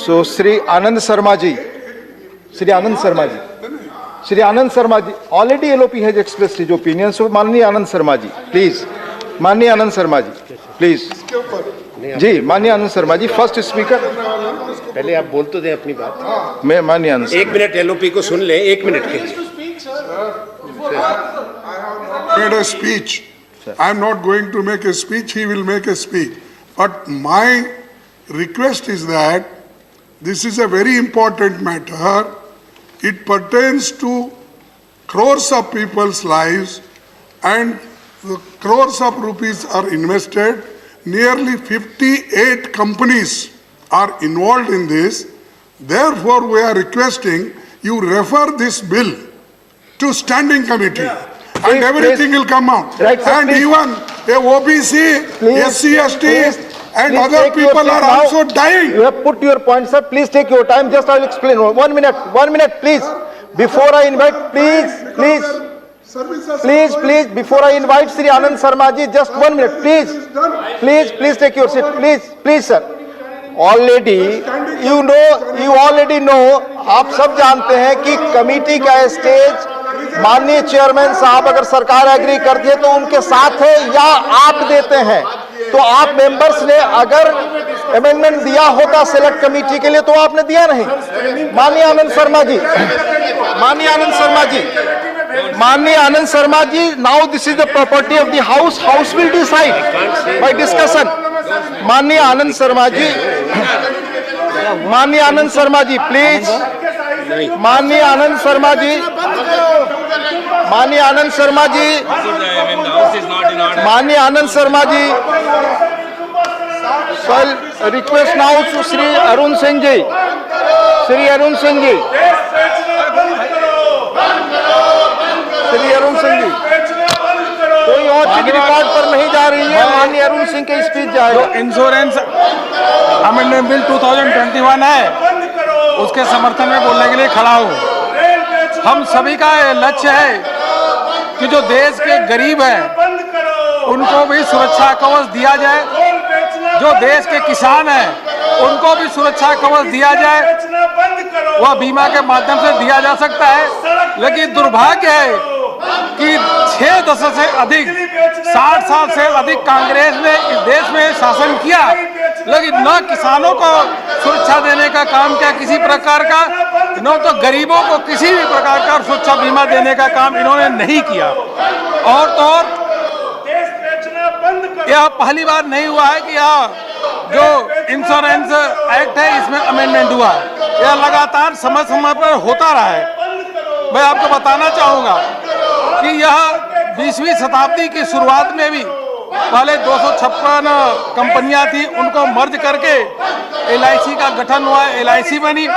So Shri Anand Sharma ji, Shri Anand Sharma ji, already LOP has expressed his opinion. So माननीय आनंद शर्मा जी, please, माननीय आनंद शर्मा जी, please. जी, माननीय आनंद शर्मा जी, first speaker. पहले आप बोल तो दें अपनी बात. मैं माननीय आनंद. एक मिनट LOP को सुन ले, एक मिनट के. Made a speech. I am not going to make a speech. He will make a speech. But my request is that this is a very important matter. It pertains to crores of people's lives, and crores of rupees are invested. Nearly 58 companies are involved in this. Therefore, we are requesting you refer this bill to standing committee, and everything will come out. Right, sir, And please. even a OBC, SC, ST, and Please other take your people seat are now. also dying. You have put your point, sir. Please take your time. Just I will explain. 1 minute, please. Before I invite, please, before I invite Shri Anand Sharma ji, just 1 minute, please take your seat, please, sir. Already, you already know, आप सब जानते हैं कि committee का stage माननीय chairman साहब अगर सरकार एग्री करती है तो उनके साथ है या आप देते हैं. तो आप मेंबर्स ने अगर अमेंडमेंट दिया होता सेलेक्ट कमेटी के लिए तो आपने दिया नहीं. माननीय Anand Sharma ji, now this is the property of the house will decide by discussion. माननीय आनंद शर्मा जी प्लीज. माननीय आनंद शर्मा जी, so request now to Shri Arun Singh ji. कोई और चीज रिकॉर्ड पर नहीं जा रही है. माननीय अरुण सिंह की स्पीच जाएगा. इंश्योरेंस अमेंडमेंट बिल 2021 है, उसके समर्थन में बोलने के लिए खड़ा हूँ. हम सभी का लक्ष्य है कि जो देश के गरीब हैं उनको भी सुरक्षा कवच दिया जाए, जो देश के किसान हैं उनको भी सुरक्षा कवच दिया जाए. वह बीमा के माध्यम से दिया जा सकता है, लेकिन दुर्भाग्य है कि 6 दशक से अधिक 60 साल से अधिक कांग्रेस ने इस देश में शासन किया, लेकिन न किसानों को सुरक्षा देने का काम किया किसी प्रकार का, न तो गरीबों को किसी भी प्रकार का सुरक्षा बीमा देने का काम इन्होंने नहीं किया. और तो और यह पहली बार नहीं हुआ है कि यह जो इंश्योरेंस एक्ट है इसमें अमेंडमेंट हुआ. यह लगातार समय समय पर होता रहा है. मैं आपको बताना चाहूँगा कि यह 20वीं शताब्दी की शुरुआत में भी पहले 256 कंपनियां थी, उनको मर्ज करके LIC का गठन हुआ, LIC बनी.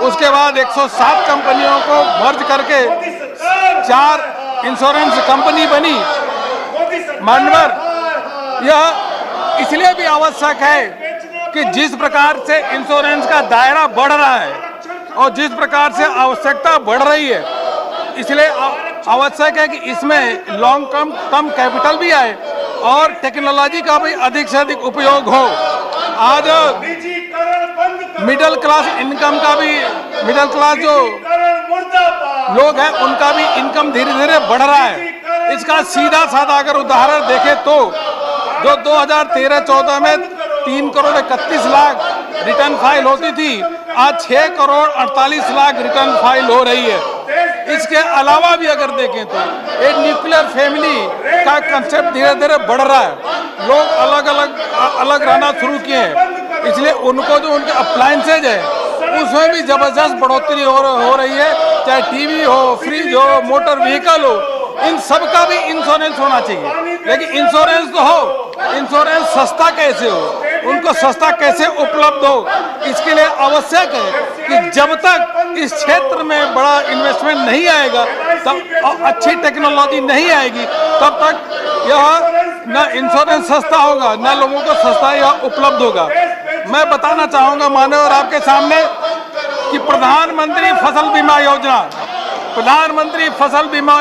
उसके बाद 107 कंपनियों को मर्ज करके 4 इंश्योरेंस कंपनी बनी. मानवर यह इसलिए भी आवश्यक है कि जिस प्रकार से इंश्योरेंस का दायरा बढ़ रहा है और जिस प्रकार से आवश्यकता बढ़ रही है, इसलिए आवश्यक है कि इसमें लॉन्ग टर्म कैपिटल भी आए और टेक्नोलॉजी का भी अधिक से अधिक उपयोग हो. आज मिडिल क्लास इनकम का भी, मिडिल क्लास जो लोग हैं उनका भी इनकम धीरे धीरे बढ़ रहा है. इसका सीधा साधा अगर उदाहरण देखें तो जो 2013-14 में 3 करोड़ 31 लाख रिटर्न फाइल होती थी, आज 6 करोड़ 48 लाख रिटर्न फाइल हो रही है. इसके अलावा भी अगर देखें तो एक न्यूक्लियर फैमिली का कंसेप्ट धीरे धीरे बढ़ रहा है. लोग अलग रहना शुरू किए हैं, इसलिए उनको जो उनके अप्लायंसेज है उसमें भी जबरदस्त बढ़ोतरी हो रही है. चाहे टीवी हो, फ्रिज हो, मोटर व्हीकल हो, इन सब का भी इंश्योरेंस होना चाहिए. लेकिन इंश्योरेंस तो हो, इंश्योरेंस सस्ता कैसे हो, उनको सस्ता कैसे उपलब्ध हो, इसके लिए आवश्यक है कि जब तक इस क्षेत्र में बड़ा इन्वेस्टमेंट नहीं आएगा, तब अच्छी टेक्नोलॉजी नहीं आएगी, तब तक यह न इंश्योरेंस सस्ता होगा न लोगों को सस्ता यह उपलब्ध होगा. मैं बताना चाहूँगा माननीय और आपके सामने कि प्रधानमंत्री फसल बीमा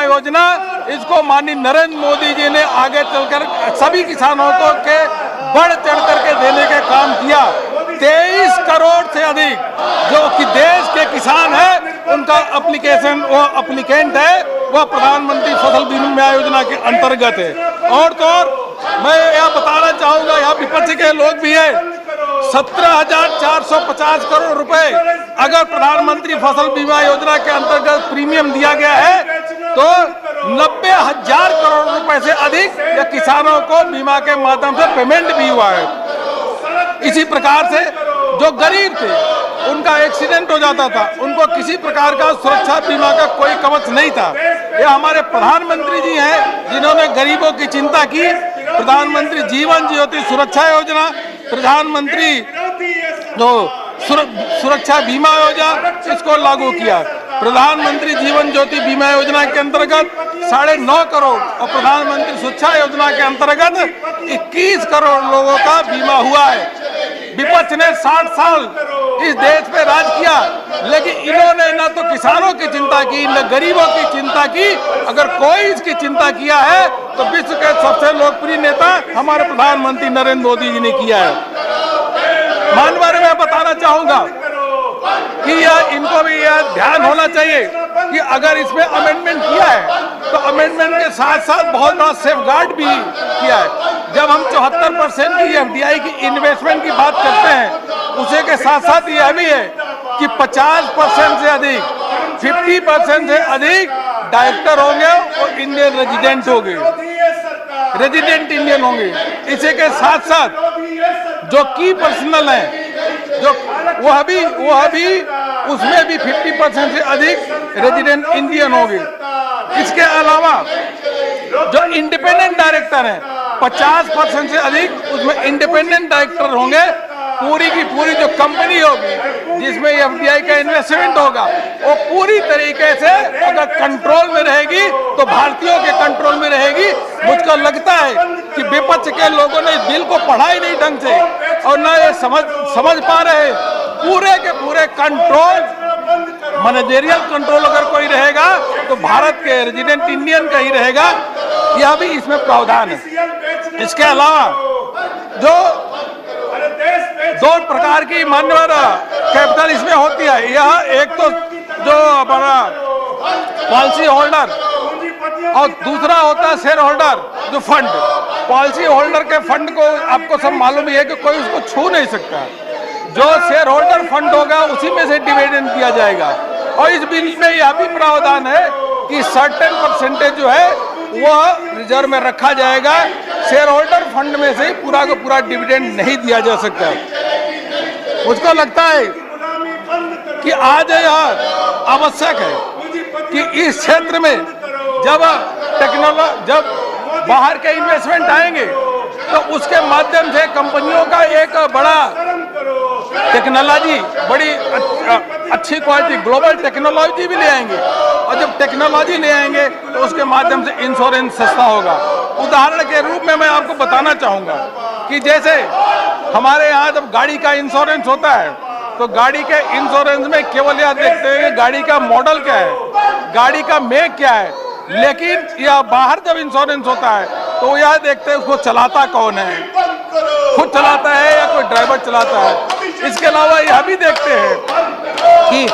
योजना इसको माननीय नरेंद्र मोदी जी ने आगे चलकर सभी किसानों को के बढ़ चढ़ करके देने के काम किया। 23 करोड़ से अधिक जो कि देश के किसान है उनका एप्लीकेशन, वो एप्लीकेंट है, वह प्रधानमंत्री फसल बीमा योजना के अंतर्गत है। और तो और मैं यह बताना चाहूंगा, यहाँ विपक्ष के लोग भी है, 17,450 करोड़ रुपए अगर प्रधानमंत्री फसल बीमा योजना के अंतर्गत प्रीमियम दिया गया है तो 90,000 करोड़ रुपए से अधिक या किसानों को बीमा के माध्यम से पेमेंट भी हुआ है। इसी प्रकार से जो गरीब थे उनका एक्सीडेंट हो जाता था, उनको किसी प्रकार का सुरक्षा बीमा का कोई कवच नहीं था। ये हमारे प्रधानमंत्री जी हैं जिन्होंने गरीबों की चिंता की। प्रधानमंत्री जीवन ज्योति सुरक्षा योजना, प्रधानमंत्री जो सुरक्षा बीमा योजना, इसको लागू किया। प्रधानमंत्री जीवन ज्योति बीमा योजना के अंतर्गत 9.5 करोड़ और प्रधानमंत्री सुरक्षा योजना के अंतर्गत 21 करोड़ लोगों का बीमा हुआ है। विपक्ष ने 60 साल इस देश पे राज किया, लेकिन इन्होंने न तो किसानों की चिंता की न गरीबों की चिंता की। अगर कोई इसकी चिंता किया है तो विश्व के सबसे लोकप्रिय नेता हमारे प्रधानमंत्री नरेंद्र मोदी जी ने किया है। मानवर मैं बताना चाहूंगा कि यह इनको भी यह ध्यान होना चाहिए कि अगर इसमें अमेंडमेंट किया है तो अमेंडमेंट के साथ साथ बहुत बड़ा सेफगार्ड भी किया है। जब हम 74% की एफडीआई की इन्वेस्टमेंट की बात करते हैं, उसे के साथ साथ यह भी है कि 50% से अधिक, 50% से अधिक डायरेक्टर होंगे और इंडियन रेजिडेंट होंगे, रेजिडेंट इंडियन होंगे। इसी के साथ साथ जो की पर्सनल है, जो वह भी उसमें भी 50% से अधिक रेजिडेंट इंडियन होंगे। इसके अलावा जो इंडिपेंडेंट डायरेक्टर हैं, 50% से अधिक उसमें इंडिपेंडेंट डायरेक्टर होंगे। पूरी की पूरी जो कंपनी होगी जिसमें एफडीआई का इन्वेस्टमेंट होगा वो पूरी तरीके से अगर कंट्रोल में रहेगी तो भारतीयों के कंट्रोल में रहेगी। मुझको लगता है कि विपक्ष के लोगों ने इस बिल को पढ़ा ही नहीं ढंग से और न ये समझ पा रहे। पूरे के पूरे कंट्रोल, मैनेजरियल कंट्रोल अगर कोई रहेगा तो भारत के रेजिडेंट इंडियन का ही रहेगा, यह भी इसमें प्रावधान है। इसके अलावा जो 2 प्रकार की मान्यवर कैपिटल इसमें होती है, यह एक तो जो हमारा पॉलिसी होल्डर और दूसरा होता है शेयर होल्डर जो फंड। पॉलिसी होल्डर के फंड को आपको सब मालूम ही है कि कोई उसको छू नहीं सकता। जो शेयर होल्डर फंड होगा उसी में से डिविडेंड दिया जाएगा। और इस बिल में यह भी प्रावधान है कि सर्टेन परसेंटेज जो है वह रिजर्व में रखा जाएगा। शेयर होल्डर फंड में से पूरा का पूरा डिविडेंड नहीं दिया जा सकता। मुझको लगता है कि आज यह आवश्यक है कि इस क्षेत्र में जब बाहर के इन्वेस्टमेंट आएंगे तो उसके माध्यम से कंपनियों का एक बड़ा टेक्नोलॉजी, बड़ी अच्छी क्वालिटी ग्लोबल टेक्नोलॉजी भी ले आएंगे। और जब टेक्नोलॉजी ले आएंगे तो उसके माध्यम से इंश्योरेंस सस्ता होगा। उदाहरण के रूप में मैं आपको बताना चाहूँगा कि जैसे हमारे यहाँ जब गाड़ी का इंश्योरेंस होता है तो गाड़ी के इंश्योरेंस में केवल यह देखते हैं कि गाड़ी का मॉडल क्या है, गाड़ी का मेक क्या है। लेकिन यह बाहर जब इंश्योरेंस होता है तो यह देखते हैं उसको चलाता कौन है, खुद चलाता है या कोई ड्राइवर चलाता है। इसके अलावा यह भी देखते हैं कि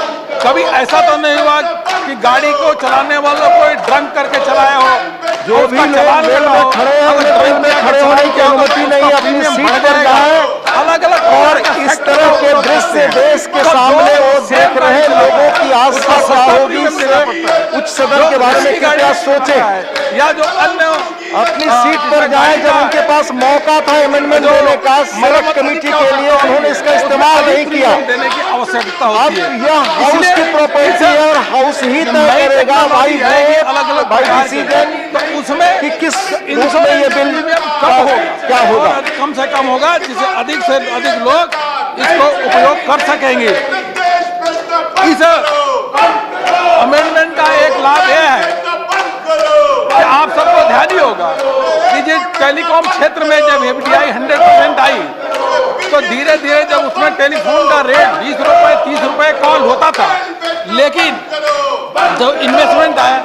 कभी ऐसा तो नहीं हुआ कि गाड़ी को चलाने वालों को ड्रंक करके चलाया हो, जो भी लोग रेल में खड़े हैं उन्हें ट्रेन में खड़े होने की अनुमति नहीं, अपनी सीट पर जाए। अलग अलग और इस तरह के दृश्य देश के सामने वो देख रहे हैं, लोगों की आस्था क्या होगी। उच्च सदन के बारे में क्या सोचे, या जो अन्य अपनी सीट पर जाए। जब उनके पास मौका था अमेंडमेंट देने का सड़क कमेटी के लिए, उन्होंने इसका इस्तेमाल नहीं किया। देने की आवश्यकता अब होती है। यह हाउस की प्रॉपर्टी है और हाउस ही तय करेगा भाई अलग अलग भाई डिसीजन तो उसमें कि किस रूप में ये बिल क्या होगा, कम से कम होगा जिससे अधिक से अधिक लोग इसको उपयोग कर सकेंगे। इस अमेंडमेंट का एक लाभ यह है कि आप सबको ध्यान ही होगा कि जिस टेलीकॉम क्षेत्र में जब एफडीआई 100% आई तो धीरे धीरे जब उसमें टेलीफोन का रेट 20 रुपए 30 रुपए कॉल होता था, लेकिन जब इन्वेस्टमेंट आया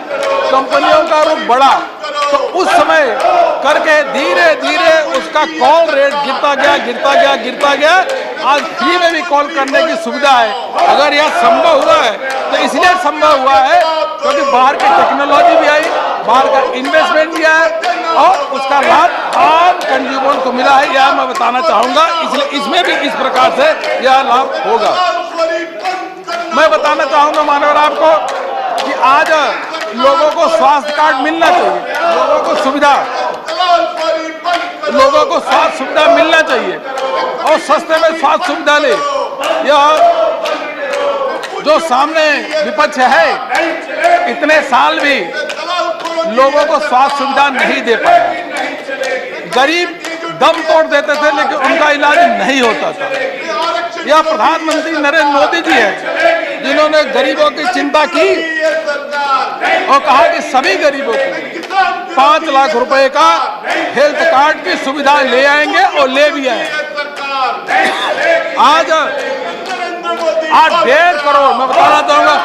कंपनियों का रुख बढ़ा तो उस समय करके धीरे धीरे उसका उसका कॉल रेट गिरता गया। आज फ्री में भी कॉल करने की सुविधा है। अगर यह संभव हुआ है तो इसलिए संभव हुआ है क्योंकि बाहर की टेक्नोलॉजी भी आई, बाहर का इन्वेस्टमेंट भी आया और उसका लाभ आम कंज्यूमर को मिला है, यह मैं बताना चाहूंगा। इसलिए इसमें भी इस प्रकार से यह लाभ होगा। मैं बताना चाहूंगा मानव आपको कि आज लोगों को स्वास्थ्य कार्ड मिलना चाहिए, लोगों को स्वास्थ्य सुविधा मिलना चाहिए और सस्ते में स्वास्थ्य सुविधा ले। यह जो सामने विपक्ष है इतने साल भी लोगों को स्वास्थ्य सुविधा नहीं दे पाया। गरीब दम तोड़ देते थे लेकिन उनका इलाज नहीं होता था। यह प्रधानमंत्री नरेंद्र मोदी जी है जिन्होंने गरीबों की चिंता की और कहा कि सभी गरीबों को 5 लाख रुपए का हेल्थ कार्ड की सुविधा ले आएंगे और ले भी आए। आज 8.5 करोड़, मैं बताना चाहूंगा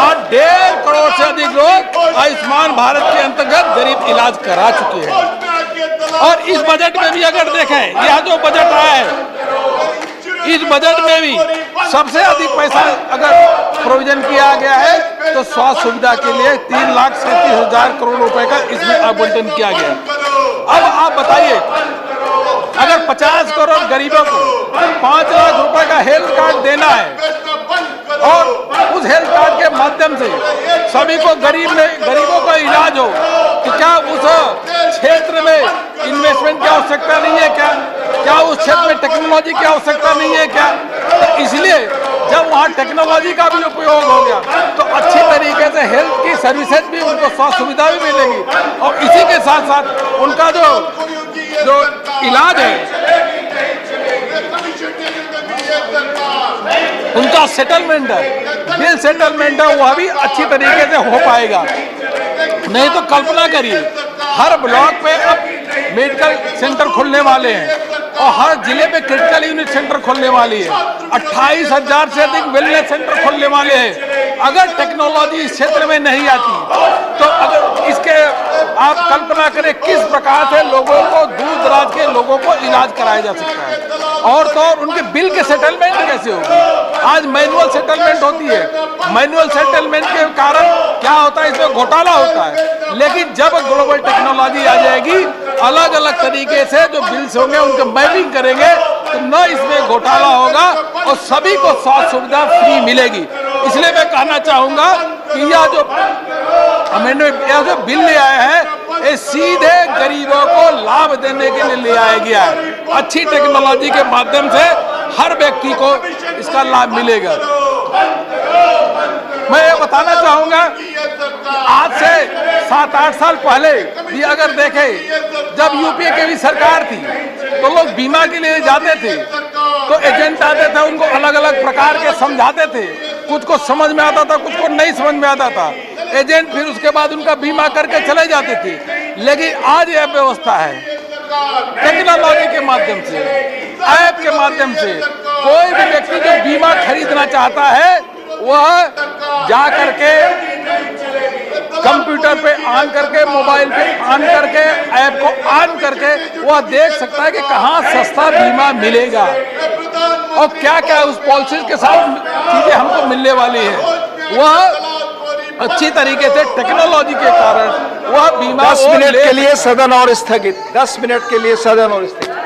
8.5 करोड़ से अधिक लोग आयुष्मान भारत के अंतर्गत गरीब इलाज करा चुके हैं। और इस बजट में भी अगर देखें, यह जो बजट आया है इस बजट में भी सबसे अधिक पैसा अगर प्रोविजन किया गया है तो स्वास्थ्य सुविधा के लिए 3,37,000 करोड़ रुपए का इसमें आवंटन किया गया। अब आप बताइए, अगर 50 करोड़ गरीबों को 5 लाख रुपए का हेल्थ कार्ड देना है और उस हेल्थ कार्ड के माध्यम से सभी को गरीबों का इलाज हो, तो क्या उस क्षेत्र में इन्वेस्टमेंट की आवश्यकता नहीं है क्या उस क्षेत्र में टेक्नोलॉजी की आवश्यकता नहीं है क्या? तो इसलिए जब वहाँ टेक्नोलॉजी का भी उपयोग हो गया तो अच्छी तरीके से हेल्थ की सर्विसेज भी, उनको स्वास्थ्य सुविधा भी मिलेगी और इसी के साथ साथ उनका जो इलाज है, उनका सेटलमेंट है, बिल सेटलमेंट है, वह भी अच्छी तरीके से हो पाएगा। नहीं तो कल्पना करिए, हर ब्लॉक पे अब मेडिकल सेंटर खुलने वाले हैं और हर जिले में क्रिटिकल यूनिट सेंटर खुलने वाली है। 28,000 से अधिक वेलनेस सेंटर खुलने वाले हैं। अगर टेक्नोलॉजी इस क्षेत्र में नहीं आती तो अगर इसके आप कल्पना करें किस प्रकार से लोगों को, दूर दराज के लोगों को इलाज कराया जा सकता है। और तो और उनके बिल के सेटलमेंट कैसे होगी? आज मैनुअल सेटलमेंट होती है। मैनुअल सेटलमेंट के कारण क्या होता है, इसमें घोटाला होता है। लेकिन जब ग्लोबल टेक्नोलॉजी आ जाएगी, अलग अलग तरीके से जो बिल्स होंगे उनके मैपिंग करेंगे तो न इसमें घोटाला होगा और सभी को स्वास्थ्य सुविधा फ्री मिलेगी। इसलिए मैं कहना चाहूंगा कि यह जो बिल ले आया है ये सीधे गरीबों को लाभ देने के लिए ले आया गया है। अच्छी टेक्नोलॉजी के माध्यम से हर व्यक्ति को इसका लाभ मिलेगा। मैं ये बताना चाहूंगा, आज से 7-8 साल पहले भी अगर देखें, जब यूपीए की भी सरकार थी तो लोग बीमा के लिए जाते थे तो एजेंट आते थे, उनको अलग अलग प्रकार के समझाते थे। कुछ को समझ में आता था, कुछ को नहीं समझ में आता था। एजेंट फिर उसके बाद उनका बीमा करके चले जाते थे। लेकिन आज यह व्यवस्था है, टेक्नोलॉजी के माध्यम से, ऐप के माध्यम से कोई भी व्यक्ति जो बीमा खरीदना चाहता है वह जा करके कंप्यूटर पे ऑन करके, मोबाइल पे ऑन करके, ऐप को ऑन करके वह देख सकता है कि कहाँ सस्ता बीमा मिलेगा और क्या क्या उस पॉलिसी के साथ चीजें हमको मिलने वाली है। वह अच्छी तरीके से टेक्नोलॉजी के कारण वह बीमा 10 मिनट के लिए सदन और स्थगित। 10 मिनट के लिए सदन और स्थगित।